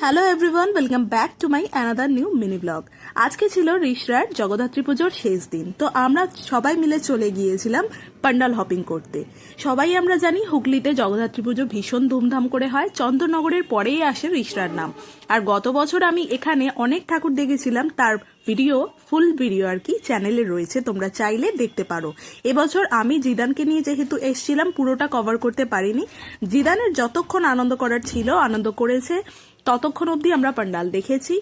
Hello everyone, welcome back to my another new mini blog. আজকে ছিল রিষড়ার জগদ্ধাত্রী পুজোর শেষ দিন, তো আমরা সবাই মিলে চলে গিয়েছিলাম পান্ডাল হপিং করতে। সবাই আমরা জানি হুগলিতে জগদ্ধাত্রী পুজো ভীষণ ধুমধাম করে হয়, চন্দননগরের পরেই আসে রিষড়ার নাম। আর গত বছর আমি এখানে অনেক ঠাকুর দেখেছিলাম, তার ভিডিও ফুল ভিডিও আর কি চ্যানেলে রয়েছে, তোমরা চাইলে দেখতে পারো। এবছর আমি জিদানকে নিয়ে যেহেতু এসছিলাম, পুরোটা কভার করতে পারিনি। জিদানের যতক্ষণ আনন্দ করার ছিল আনন্দ করেছে, ততক্ষণ অবধি আমরা পান্ডাল দেখেছি।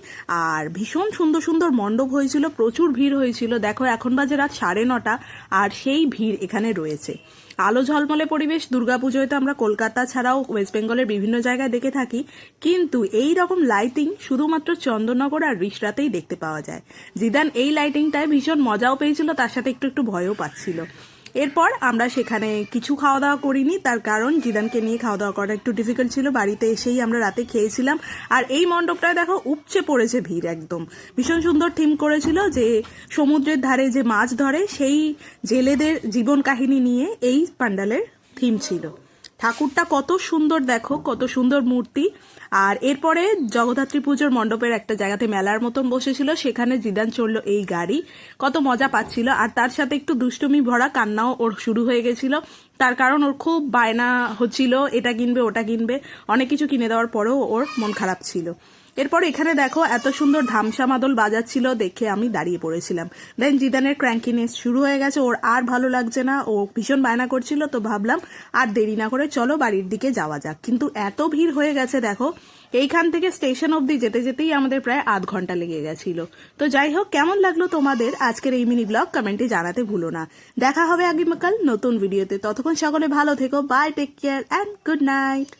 আর ভীষণ সুন্দর সুন্দর মণ্ডপ হয়েছিল, প্রচুর ভিড় হয়েছিল। দেখো এখন বাজে রাত 9:30 আর সেই ভিড় এখানে রয়েছে। আলো ঝলমলে পরিবেশ দুর্গাপুজোয় তো আমরা কলকাতা ছাড়াও ওয়েস্ট বেঙ্গলের বিভিন্ন জায়গায় দেখে থাকি, কিন্তু এই রকম লাইটিং শুধুমাত্র চন্দননগর আর রিষড়াতেই দেখতে পাওয়া যায়। জিদান এই লাইটিংটায় ভীষণ মজাও পেয়েছিল, তার সাথে একটু একটু ভয়ও পাচ্ছিল। এরপর আমরা সেখানে কিছু খাওয়া দাওয়া করিনি, তার কারণ জিদানকে নিয়ে খাওয়া দাওয়া করা একটু ডিফিকাল্ট ছিল। বাড়িতে এসেই আমরা রাতে খেয়েছিলাম। আর এই মণ্ডপটায় দেখো উপচে পড়েছে ভিড় একদম। ভীষণ সুন্দর থিম করেছিল, যে সমুদ্রের ধারে যে মাছ ধরে সেই জেলেদের জীবন কাহিনী নিয়ে এই পান্ডালের থিম ছিল। ঠাকুরটা কত সুন্দর, দেখো কত সুন্দর মূর্তি। আর এরপরে জগদ্ধাত্রী পুজোর মণ্ডপের একটা জায়গাতে মেলার মতন বসেছিল, সেখানে জিদান চড়লো এই গাড়ি, কত মজা পাচ্ছিল। আর তার সাথে একটু দুষ্টুমি ভরা কান্নাও ওর শুরু হয়ে গেছিল, তার কারণ ওর খুব বায়না হচ্ছিল, এটা কিনবে ওটা কিনবে। অনেক কিছু কিনে দেওয়ার পরেও ওর মন খারাপ ছিল। এরপর এখানে দেখো এত সুন্দর ধামসা মাদল বাজাচ্ছিল, দেখে আমি দাঁড়িয়ে পড়েছিলাম। দেন জিদানের ক্র্যাঙ্কিনেস শুরু হয়ে গেছে, ওর আর ভালো লাগছে না, ও ভীষণ বায়না করছিল। তো ভাবলাম আর দেরি না করে চলো বাড়ির দিকে যাওয়া যাক। কিন্তু এত ভিড় হয়ে গেছে দেখো, এইখান থেকে স্টেশন অবধি যেতে যেতেই আমাদের প্রায় আধ ঘন্টা লেগে গেছিল। তো যাই হোক, কেমন লাগলো তোমাদের আজকের এই মিনি ব্লগ কমেন্টে জানাতে ভুলো না। দেখা হবে আগামীকাল নতুন ভিডিওতে। ততক্ষণ সকলে ভালো থেকো, bye, take care and good night.